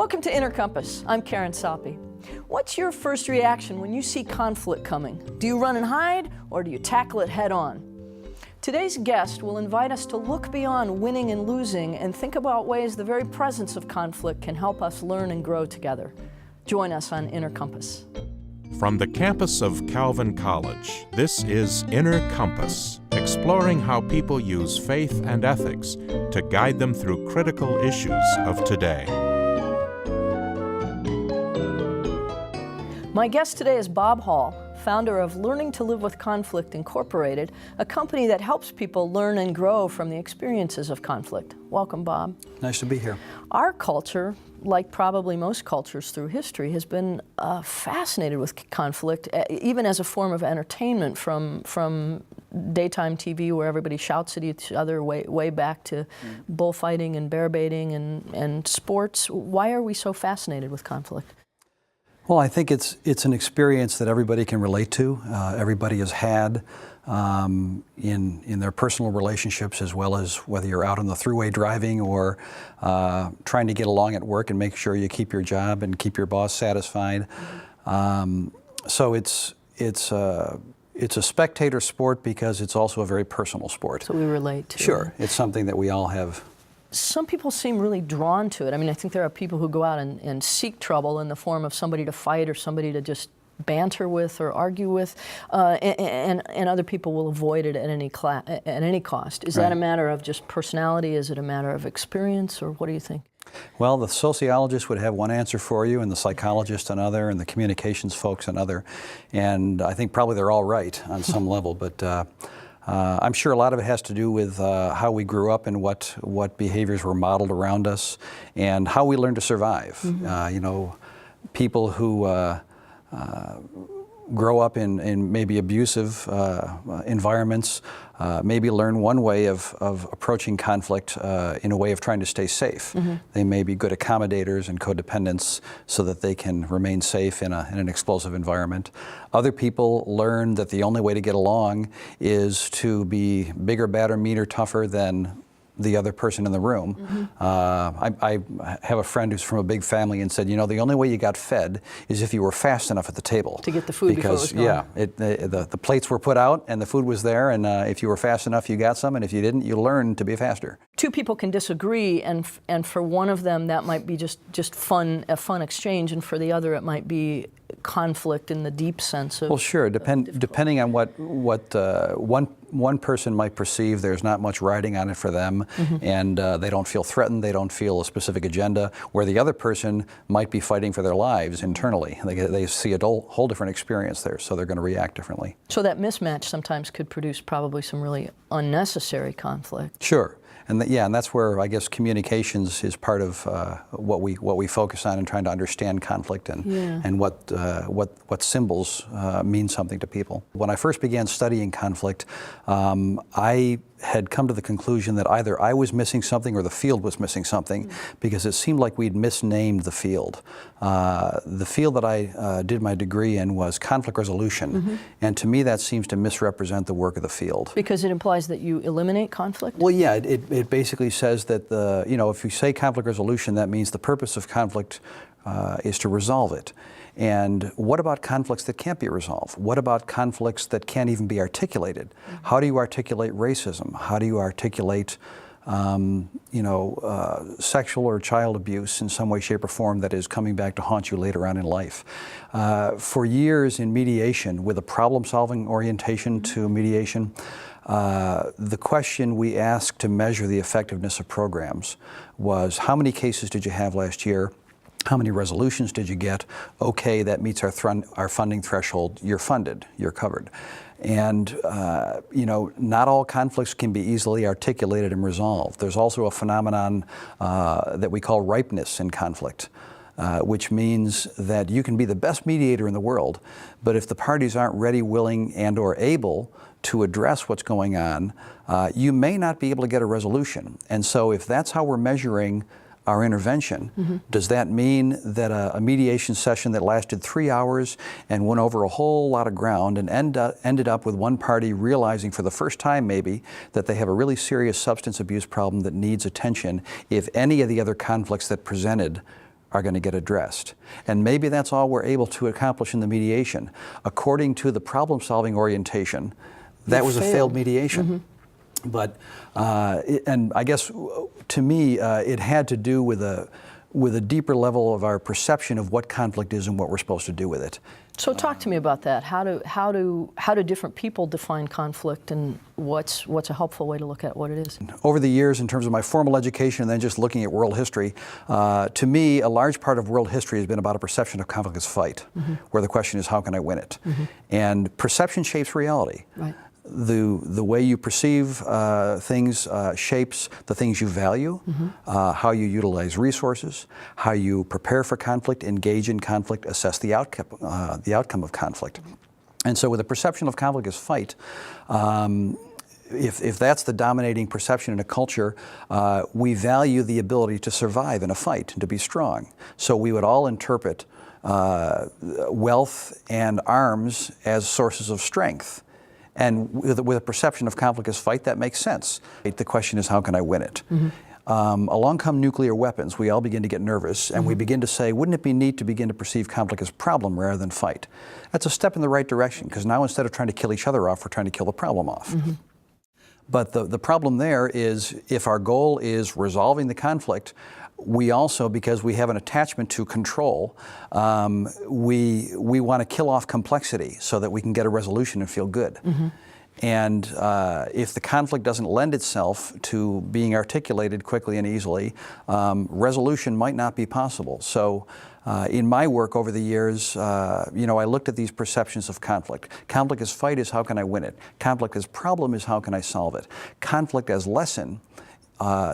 Welcome to Inner Compass. I'm Karen Saupe. What's your first reaction when you see conflict coming? Do you run and hide, or do you tackle it head on? Today's guest will invite us to look beyond winning and losing and think about ways the very presence of conflict can help us learn and grow together. Join us on Inner Compass. From the campus of Calvin College, this is Inner Compass, exploring how people use faith and ethics to guide them through critical issues of today. My guest today is Bob Hall, founder of Learning to Live with Conflict Incorporated, a company that helps people learn and grow from the experiences of conflict. Welcome, Bob. Nice to be here. Our culture, like probably most cultures through history, has been fascinated with conflict, even as a form of entertainment, from daytime TV where everybody shouts at each other way back to bullfighting and bear baiting and sports. Why are we so fascinated with conflict? Well, I think it's an experience that everybody can relate to. Everybody has had in their personal relationships, as well as whether you're out on the thruway driving or trying to get along at work and make sure you keep your job and keep your boss satisfied. So it's a spectator sport because it's also a very personal sport. So we relate to. Sure, it's something that we all have. Some people seem really drawn to it. I mean, I think there are people who go out and seek trouble in the form of somebody to fight or somebody to just banter with or argue with, and other people will avoid it at any cost. Is that a matter of just personality? Is it a matter of experience, or what do you think? Well, the sociologist would have one answer for you, and the psychologist another, and the communications folks another. And I think probably they're all right on some level, but I'm sure a lot of it has to do with how we grew up and what behaviors were modeled around us and how we learned to survive. You know, people who grow up in maybe abusive environments maybe learn one way of approaching conflict in a way of trying to stay safe. They may be good accommodators and codependents so that they can remain safe in an explosive environment. Other people learn that the only way to get along is to be bigger, badder, meaner, tougher than the other person in the room. I have a friend who's from a big family and said, you know, the only way you got fed is if you were fast enough at the table. To get the food before it was gone. The plates were put out and the food was there, and if you were fast enough, you got some, and if you didn't, you learned to be faster. Two people can disagree, and for one of them that might be just a fun exchange, and for the other it might be conflict in the deep sense of. Well, sure. Depending on what one person might perceive, there's not much riding on it for them, and they don't feel threatened. They don't feel a specific agenda. Where the other person might be fighting for their lives internally. They see a whole different experience there, so they're going to react differently. So that mismatch sometimes could produce probably some really unnecessary conflict. Sure. And that's where I guess communications is part of what we focus on in trying to understand conflict and what symbols mean something to people. When I first began studying conflict, I had come to the conclusion that either I was missing something or the field was missing something, because it seemed like we'd misnamed the field. The field that I did my degree in was conflict resolution, and to me that seems to misrepresent the work of the field. Because it implies that you eliminate conflict? Well, yeah, it basically says that if you say conflict resolution, that means the purpose of conflict is to resolve it. And what about conflicts that can't be resolved? What about conflicts that can't even be articulated? How do you articulate racism? How do you articulate sexual or child abuse in some way, shape, or form that is coming back to haunt you later on in life? For years in mediation, with a problem-solving orientation to mediation, the question we asked to measure the effectiveness of programs was, how many cases did you have last year? How many resolutions did you get? Okay, that meets our funding threshold. You're funded. You're covered. And not all conflicts can be easily articulated and resolved. There's also a phenomenon that we call ripeness in conflict, which means that you can be the best mediator in the world, but if the parties aren't ready, willing, and/or able to address what's going on, you may not be able to get a resolution. And so, if that's how we're measuring our intervention, does that mean that a mediation session that lasted 3 hours and went over a whole lot of ground and ended up with one party realizing for the first time maybe that they have a really serious substance abuse problem that needs attention, if any of the other conflicts that presented are going to get addressed. And maybe that's all we're able to accomplish in the mediation. According to the problem-solving orientation, that was a failed mediation. But, and I guess to me, it had to do with a deeper level of our perception of what conflict is and what we're supposed to do with it. So talk to me about that. How do different people define conflict, and what's a helpful way to look at what it is? Over the years, in terms of my formal education and then just looking at world history, to me, a large part of world history has been about a perception of conflict as fight, where the question is, how can I win it? And perception shapes reality. Right. The way you perceive things shapes the things you value, how you utilize resources, how you prepare for conflict, engage in conflict, assess the outcome of conflict. And so with a perception of conflict as fight, if that's the dominating perception in a culture, we value the ability to survive in a fight and to be strong. So we would all interpret wealth and arms as sources of strength. And with a perception of conflict as fight, that makes sense. The question is, how can I win it? Along come nuclear weapons. We all begin to get nervous, and we begin to say, wouldn't it be neat to begin to perceive conflict as problem rather than fight? That's a step in the right direction, because now instead of trying to kill each other off, we're trying to kill the problem off. But the problem there is, if our goal is resolving the conflict, we also, because we have an attachment to control, we want to kill off complexity so that we can get a resolution and feel good. And if the conflict doesn't lend itself to being articulated quickly and easily, resolution might not be possible. So in my work over the years, I looked at these perceptions of conflict. Conflict as fight is, how can I win it? Conflict as problem is, how can I solve it? Conflict as lesson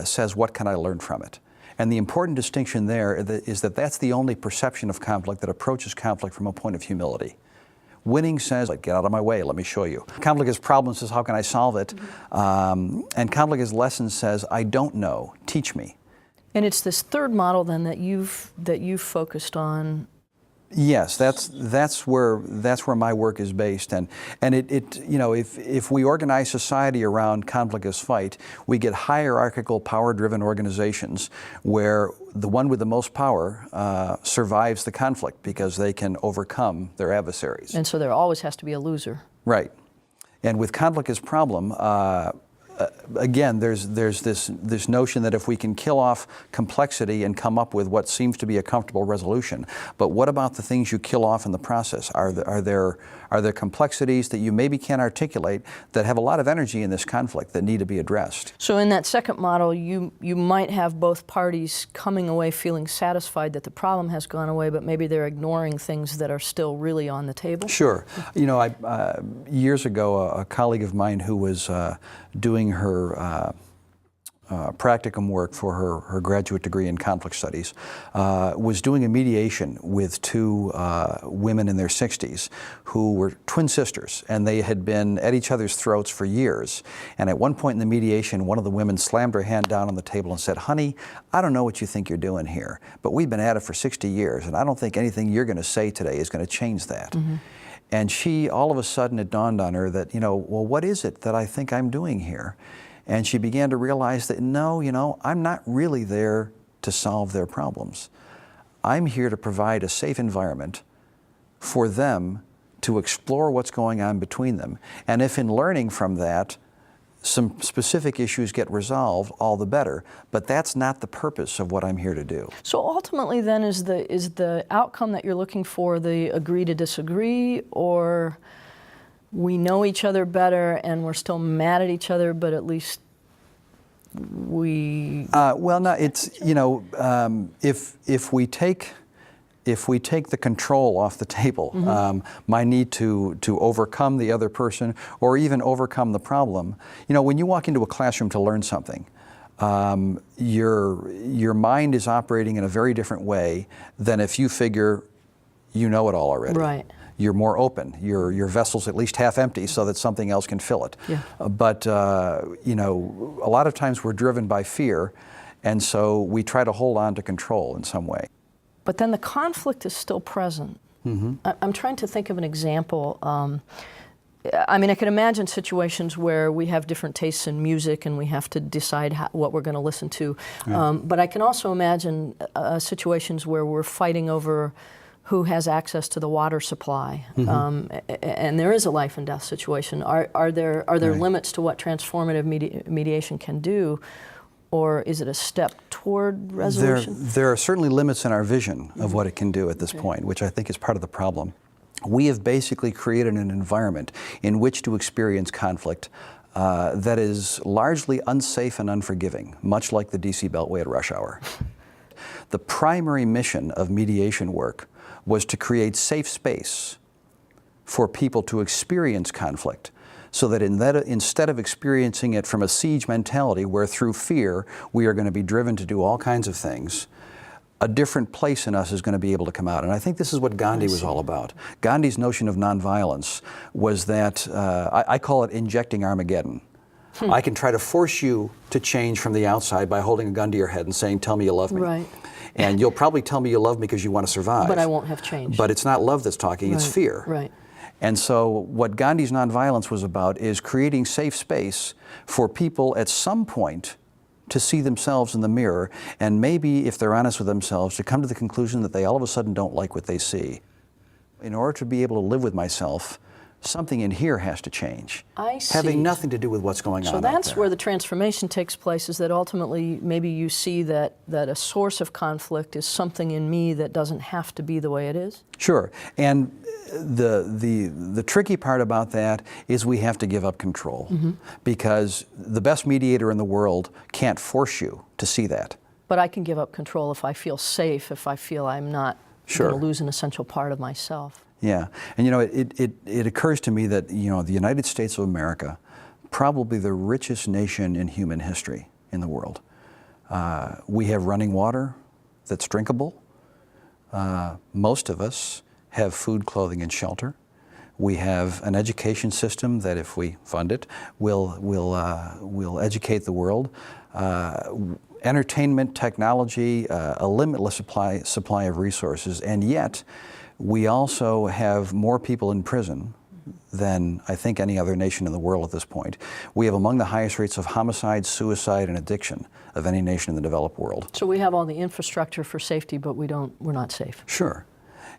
says, what can I learn from it? And the important distinction there is that that's the only perception of conflict that approaches conflict from a point of humility. Winning says, get out of my way, let me show you. Conflict as problem says, how can I solve it? And conflict as lesson says, I don't know, teach me. And it's this third model then that you've focused on. Yes, that's where my work is based, and if we organize society around conflict as fight, we get hierarchical, power-driven organizations where the one with the most power survives the conflict because they can overcome their adversaries. And so there always has to be a loser. Right, and with conflict as problem. Again, there's this notion that if we can kill off complexity and come up with what seems to be a comfortable resolution, but what about the things you kill off in the process? Are there complexities that you maybe can't articulate that have a lot of energy in this conflict that need to be addressed? So in that second model, you might have both parties coming away feeling satisfied that the problem has gone away, but maybe they're ignoring things that are still really on the table? Sure. Years ago, a colleague of mine who was doing her practicum work for her graduate degree in conflict studies was doing a mediation with two women in their 60s who were twin sisters, and they had been at each other's throats for years. And at one point in the mediation, one of the women slammed her hand down on the table and said, "Honey, I don't know what you think you're doing here, but we've been at it for 60 years, and I don't think anything you're going to say today is going to change that." And she, all of a sudden, it dawned on her that, well, what is it that I think I'm doing here? And she began to realize that, no, I'm not really there to solve their problems. I'm here to provide a safe environment for them to explore what's going on between them. And if in learning from that, some specific issues get resolved, all the better. But that's not the purpose of what I'm here to do. So ultimately then, is the outcome that you're looking for the agree to disagree, or we know each other better and we're still mad at each other, but at least we... Well, no, it's, if we take the control off the table, my need to overcome the other person or even overcome the problem. When you walk into a classroom to learn something, your mind is operating in a very different way than if you figure you know it all already. Right. You're more open. Your vessel's at least half empty so that something else can fill it. Yeah. But a lot of times we're driven by fear, and so we try to hold on to control in some way. But then the conflict is still present. I'm trying to think of an example. I mean, I can imagine situations where we have different tastes in music and we have to decide what we're going to listen to. But I can also imagine situations where we're fighting over who has access to the water supply, and there is a life and death situation. Are there limits to what transformative mediation can do, or is it a step toward resolution? There are certainly limits in our vision of what it can do at this point, which I think is part of the problem. We have basically created an environment in which to experience conflict that is largely unsafe and unforgiving, much like the DC Beltway at rush hour. The primary mission of mediation work was to create safe space for people to experience conflict, so that instead of experiencing it from a siege mentality where through fear we are going to be driven to do all kinds of things, a different place in us is going to be able to come out. And I think this is what Gandhi was all about. Gandhi's notion of nonviolence was that, I call it injecting Armageddon. I can try to force you to change from the outside by holding a gun to your head and saying, tell me you love me. Right. And you'll probably tell me you love me because you want to survive. But I won't have changed. But it's not love that's talking, it's fear. Right. And so what Gandhi's nonviolence was about is creating safe space for people at some point to see themselves in the mirror, and maybe, if they're honest with themselves, to come to the conclusion that they all of a sudden don't like what they see. In order to be able to live with myself, something in here has to change. I see. Having nothing to do with what's going on So out that's there. where the transformation takes place, is that ultimately maybe you see that a source of conflict is something in me that doesn't have to be the way it is? Sure. And the tricky part about that is we have to give up control, because the best mediator in the world can't force you to see that. But I can give up control if I feel safe, if I feel I'm not going to lose an essential part of myself. Yeah, and you know, it occurs to me that, you know, the United States of America, probably the richest nation in human history in the world. We have running water that's drinkable. Most of us have food, clothing, and shelter. We have an education system that, if we fund it, will educate the world. Entertainment, technology, a limitless supply of resources, and yet we also have more people in prison than I think any other nation in the world at this point. We have among the highest rates of homicide, suicide, and addiction of any nation in the developed world. So we have all the infrastructure for safety, but we're not safe. Sure.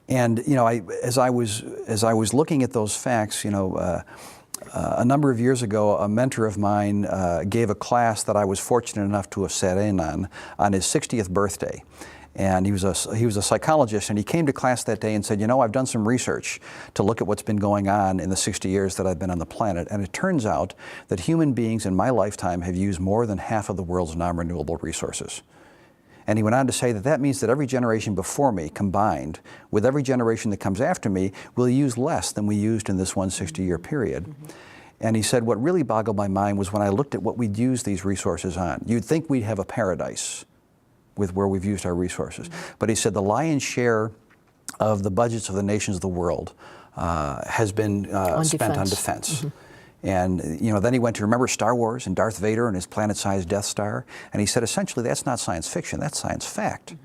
And you know, as I was looking at those facts, you know, a number of years ago, a mentor of mine gave a class that I was fortunate enough to have sat in on his 60th birthday. And he was a psychologist, and he came to class that day and said, you know, I've done some research to look at what's been going on in the 60 years that I've been on the planet, and it turns out that human beings in my lifetime have used more than half of the world's non-renewable resources. And he went on to say that that means that every generation before me, combined with every generation that comes after me, will use less than we used in this one 60-year period. And he said what really boggled my mind was when I looked at what we'd use these resources on. You'd think we'd have a paradise with where we've used our resources. But he said the lion's share of the budgets of the nations of the world has been spent on defense. And you know, then he went to remember Star Wars and Darth Vader and his planet-sized Death Star, and he said essentially that's not science fiction, that's science fact.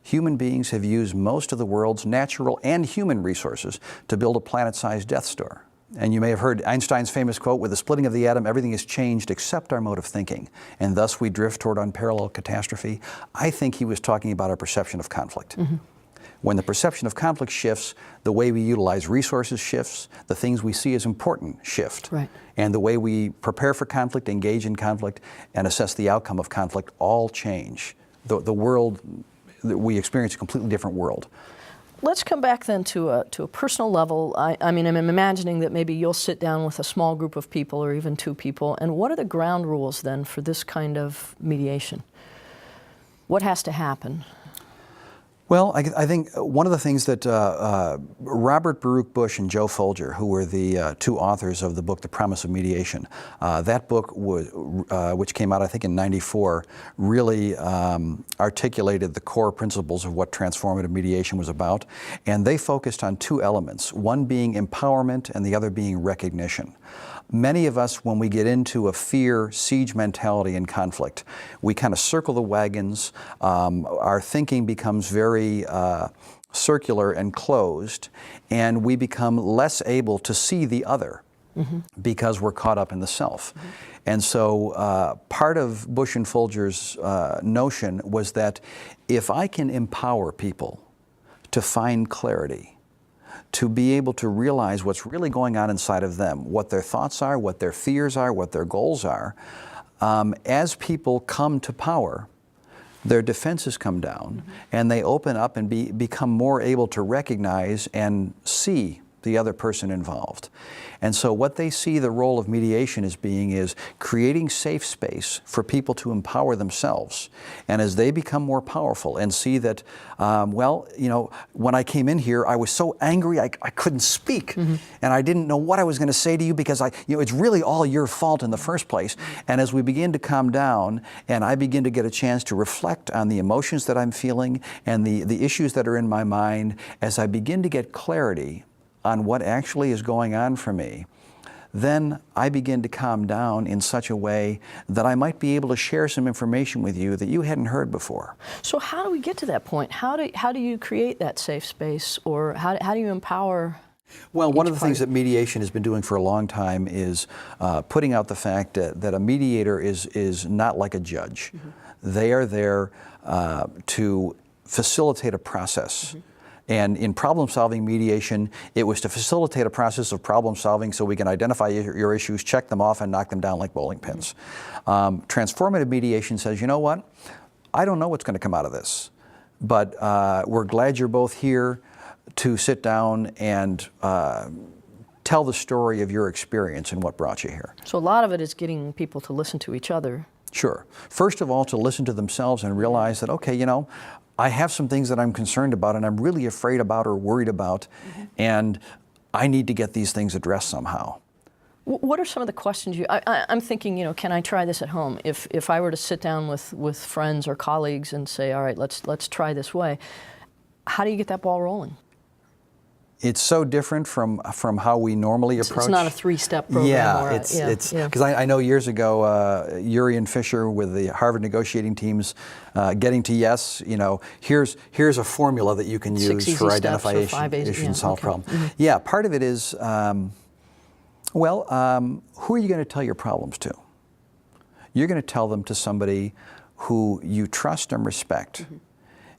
Human beings have used most of the world's natural and human resources to build a planet-sized Death Star. And you may have heard Einstein's famous quote, with the splitting of the atom, everything is changed except our mode of thinking, and thus we drift toward unparalleled catastrophe. I think he was talking about our perception of conflict. When the perception of conflict shifts, the way we utilize resources shifts, the things we see as important shift. Right. And the way we prepare for conflict, engage in conflict, and assess the outcome of conflict all change. The world, we experience a completely different world. Let's come back then to a personal level. I mean, I'm imagining that maybe you'll sit down with a small group of people or even two people, and what are the ground rules then for this kind of mediation? What has to happen? Well, I think one of the things that Robert Baruch Bush and Joe Folger, who were the two authors of the book, The Promise of Mediation, that book, which came out I think in '94, really articulated the core principles of what transformative mediation was about. And they focused on two elements, one being empowerment and the other being recognition. Many of us, when we get into a fear, siege mentality in conflict, we kind of circle the wagons. Our thinking becomes very circular and closed, and we become less able to see the other because we're caught up in the self. And so part of Bush and Folger's notion was that if I can empower people to find clarity, to be able to realize what's really going on inside of them, what their thoughts are, what their fears are, what their goals are, as people come to power, their defenses come down and they open up and become more able to recognize and see the other person involved. And so what they see the role of mediation as being is creating safe space for people to empower themselves. And as they become more powerful and see that, well, you know, when I came in here, I was so angry I couldn't speak. And I didn't know what I was going to say to you because you know, it's really all your fault in the first place. And as we begin to calm down and I begin to get a chance to reflect on the emotions that I'm feeling and the issues that are in my mind, as I begin to get clarity on what actually is going on for me, then I begin to calm down in such a way that I might be able to share some information with you that you hadn't heard before. So how do we get to that point? How do you create that safe space, or how do you empower? Well, one of the things that mediation has been doing for a long time is putting out the fact that a mediator is not like a judge. They are there to facilitate a process. And in problem-solving mediation, it was to facilitate a process of problem-solving so we can identify your issues, check them off, and knock them down like bowling pins. Transformative mediation says, you know what? I don't know what's going to come out of this, but we're glad you're both here to sit down and tell the story of your experience and what brought you here. So a lot of it is getting people to listen to each other. Sure. First of all, to listen to themselves and realize that, okay, you know, I have some things that I'm concerned about and I'm really afraid about or worried about, and I need to get these things addressed somehow. What are some of the questions I'm thinking, you know, can I try this at home? If I were to sit down with friends or colleagues and say, all right, let's try this way, how do you get that ball rolling? It's so different from how we normally approach. It's not a three-step program. Yeah, because I know years ago, Urian Fisher with the Harvard negotiating teams, getting to yes, you know, here's a formula that you can use for identifying issues and solve problems. Yeah, part of it is, who are you going to tell your problems to? You're going to tell them to somebody who you trust and respect.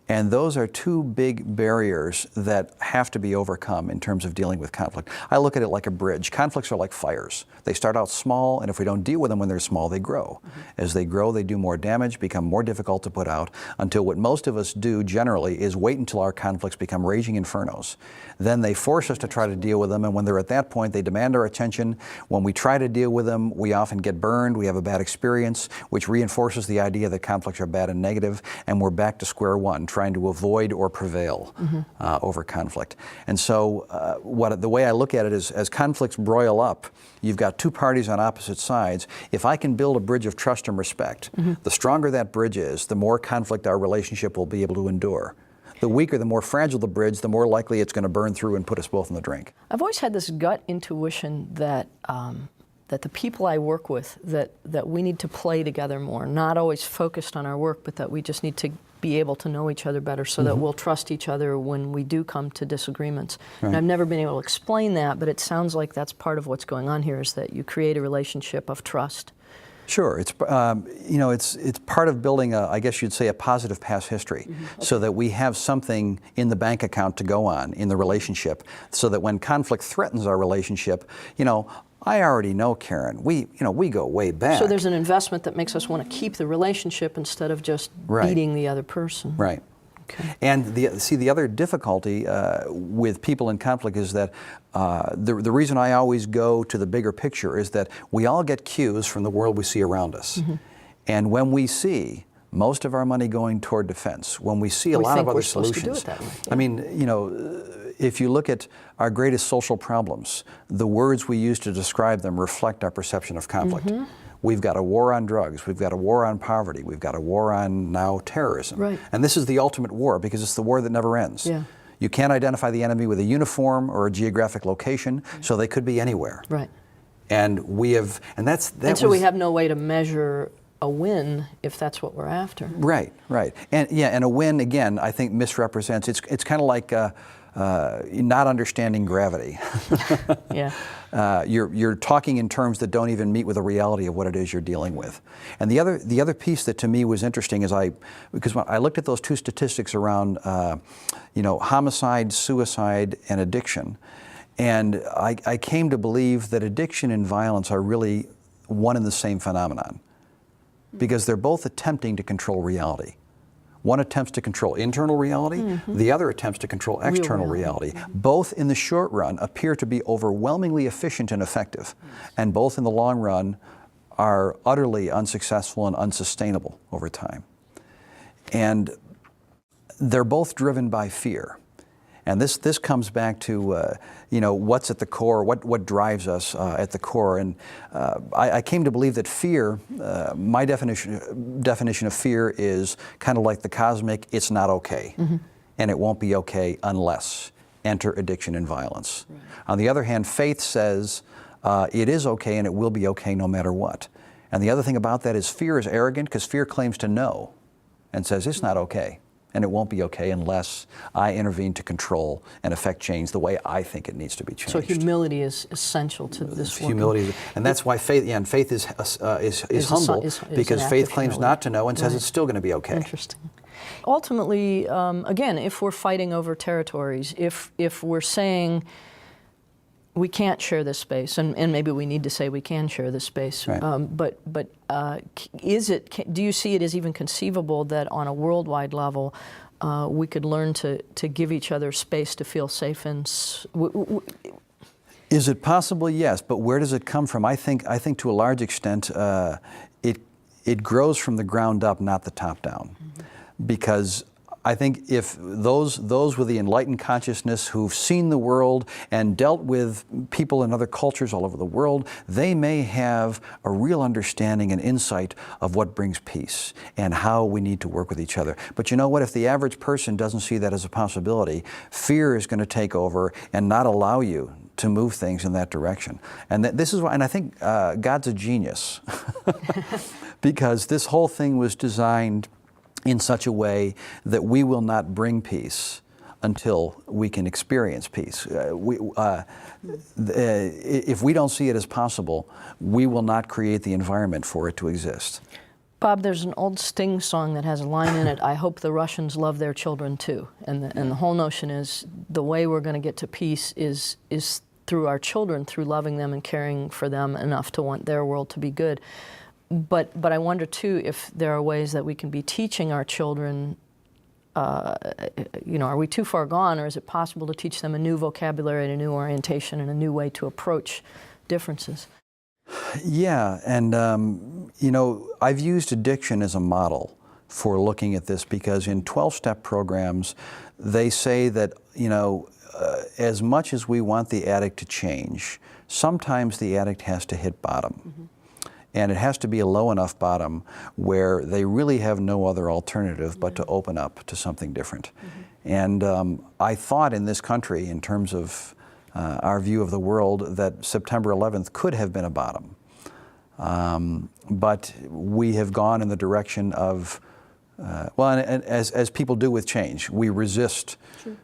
And those are two big barriers that have to be overcome in terms of dealing with conflict. I look at it like a bridge. Conflicts are like fires. They start out small, and if we don't deal with them when they're small, they grow. As they grow, they do more damage, become more difficult to put out, until what most of us do generally is wait until our conflicts become raging infernos. Then they force us to try to deal with them, and when they're at that point, they demand our attention. When we try to deal with them, we often get burned, we have a bad experience, which reinforces the idea that conflicts are bad and negative, and we're back to square one, trying to avoid or prevail over conflict. And so the way I look at it is, as conflicts broil up, you've got two parties on opposite sides. If I can build a bridge of trust and respect, the stronger that bridge is, the more conflict our relationship will be able to endure. The weaker, the more fragile the bridge, the more likely it's going to burn through and put us both in the drink. I've always had this gut intuition that that the people I work with, that we need to play together more, not always focused on our work, but that we just need to be able to know each other better so that we'll trust each other when we do come to disagreements. Right. And I've never been able to explain that, but it sounds like that's part of what's going on here, is that you create a relationship of trust. Sure, it's you know, it's part of building I guess you'd say a positive past history, so that we have something in the bank account to go on in the relationship, so that when conflict threatens our relationship, you know, I already know Karen. We go way back. So there's an investment that makes us want to keep the relationship instead of just beating the other person. Right. Okay. And the other difficulty with people in conflict is that the reason I always go to the bigger picture is that we all get cues from the world we see around us. And when we see most of our money going toward defense, when we see a lot of other solutions, I mean, you know, if you look at our greatest social problems, the words we use to describe them reflect our perception of conflict. We've got a war on drugs, we've got a war on poverty, we've got a war on now terrorism. Right. And this is the ultimate war because it's the war that never ends. Yeah. You can't identify the enemy with a uniform or a geographic location, so they could be anywhere. Right. And we have, so we have no way to measure a win if that's what we're after. Right, right. And yeah, and a win, again, I think misrepresents, it's kind of like not understanding gravity. Yeah. You're talking in terms that don't even meet with the reality of what it is you're dealing with. And the other piece that to me was interesting is because when I looked at those two statistics around homicide, suicide, and addiction, and I came to believe that addiction and violence are really one and the same phenomenon, because they're both attempting to control reality. One attempts to control internal reality, the other attempts to control external reality. Both in the short run appear to be overwhelmingly efficient and effective, and both in the long run are utterly unsuccessful and unsustainable over time. And they're both driven by fear. And this comes back to what's at the core, what drives us at the core. And I came to believe that fear, my definition of fear is kind of like the cosmic, it's not okay. And it won't be okay unless. Enter addiction and violence. Right. On the other hand, faith says it is okay and it will be okay no matter what. And the other thing about that is fear is arrogant, because fear claims to know and says it's not okay. And it won't be okay unless I intervene to control and affect change the way I think it needs to be changed. So humility is essential to this work. Humility, and that's why faith. Yeah, and faith is humble, because faith claims not to know and says it's still going to be okay. Interesting. Ultimately, again, if we're fighting over territories, if we're saying we can't share this space, and maybe we need to say we can share this space. Right. Do you see it as even conceivable that on a worldwide level we could learn to give each other space to feel safe in? Is it possible? Yes, but where does it come from? I think to a large extent it grows from the ground up, not the top down, because I think if those with the enlightened consciousness who've seen the world and dealt with people in other cultures all over the world, they may have a real understanding and insight of what brings peace and how we need to work with each other. But you know what? If the average person doesn't see that as a possibility, fear is going to take over and not allow you to move things in that direction. And this is why, and I think God's a genius, because this whole thing was designed in such a way that we will not bring peace until we can experience peace. If we don't see it as possible, we will not create the environment for it to exist. Bob, there's an old Sting song that has a line in it, I hope the Russians love their children too. And the whole notion is the way we're going to get to peace is through our children, through loving them and caring for them enough to want their world to be good. But I wonder too if there are ways that we can be teaching our children, are we too far gone, or is it possible to teach them a new vocabulary and a new orientation and a new way to approach differences? Yeah, and I've used addiction as a model for looking at this, because in 12-step programs, they say that, as much as we want the addict to change, sometimes the addict has to hit bottom. And it has to be a low enough bottom where they really have no other alternative but to open up to something different. And I thought in this country, in terms of our view of the world, that September 11th could have been a bottom. But we have gone in the direction of, as people do with change, we resist. Sure.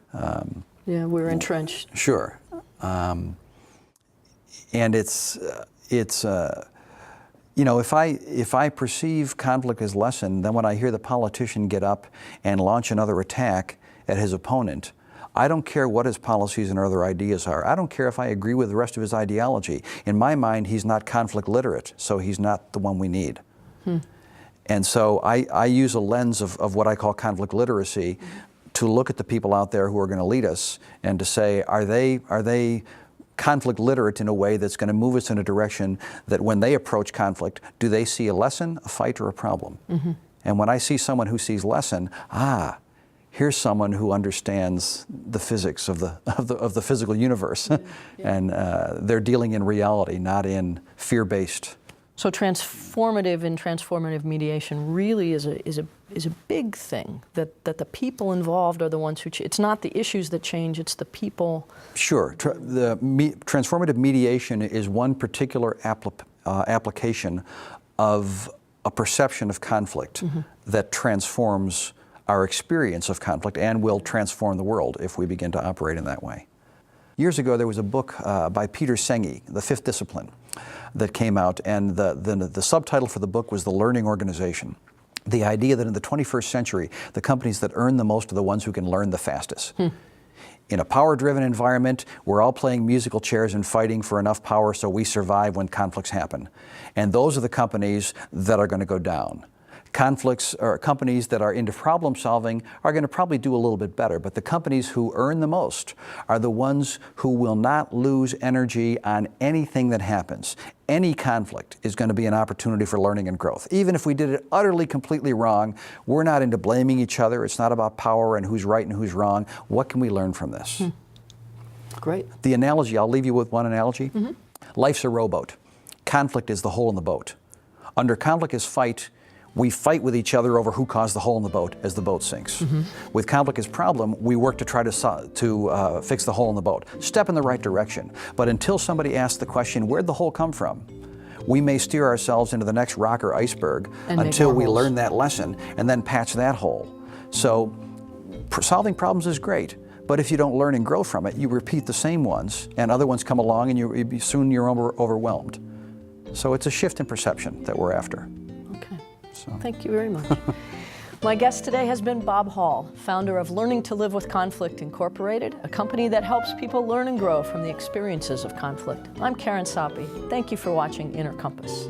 Yeah, we're entrenched. Sure. And it's if I perceive conflict as lesson, then when I hear the politician get up and launch another attack at his opponent, I don't care what his policies and other ideas are. I don't care if I agree with the rest of his ideology. In my mind, he's not conflict literate, so he's not the one we need. And so I use a lens of what I call conflict literacy to look at the people out there who are going to lead us and to say, are they conflict literate in a way that's going to move us in a direction that when they approach conflict, do they see a lesson, a fight, or a problem? And when I see someone who sees lesson, here's someone who understands the physics of the physical universe, and they're dealing in reality, not in fear-based. So transformative mediation really is a big thing, that the people involved are the ones who it's not the issues that change, it's the people. Sure. Transformative mediation is one particular application of a perception of conflict that transforms our experience of conflict and will transform the world if we begin to operate in that way. Years ago, there was a book by Peter Senge, The Fifth Discipline, that came out, and the subtitle for the book was The Learning Organization. The idea that in the 21st century, the companies that earn the most are the ones who can learn the fastest. In a power-driven environment, we're all playing musical chairs and fighting for enough power so we survive when conflicts happen. And those are the companies that are going to go down. Conflicts or companies that are into problem solving are going to probably do a little bit better, but the companies who earn the most are the ones who will not lose energy on anything that happens. Any conflict is going to be an opportunity for learning and growth. Even if we did it utterly, completely wrong, we're not into blaming each other. It's not about power and who's right and who's wrong. What can we learn from this? Great. The analogy, I'll leave you with one analogy. Life's a rowboat. Conflict is the hole in the boat. Under conflict is fight. We fight with each other over who caused the hole in the boat as the boat sinks. With conflict as problem, we work to try to fix the hole in the boat. Step in the right direction. But until somebody asks the question, where'd the hole come from? We may steer ourselves into the next rock or iceberg until we learn that lesson and then patch that hole. So solving problems is great, but if you don't learn and grow from it, you repeat the same ones and other ones come along and soon you're overwhelmed. So it's a shift in perception that we're after. Thank you very much. My guest today has been Bob Hall, founder of Learning to Live with Conflict Incorporated, a company that helps people learn and grow from the experiences of conflict. I'm Karen Saupe. Thank you for watching Inner Compass.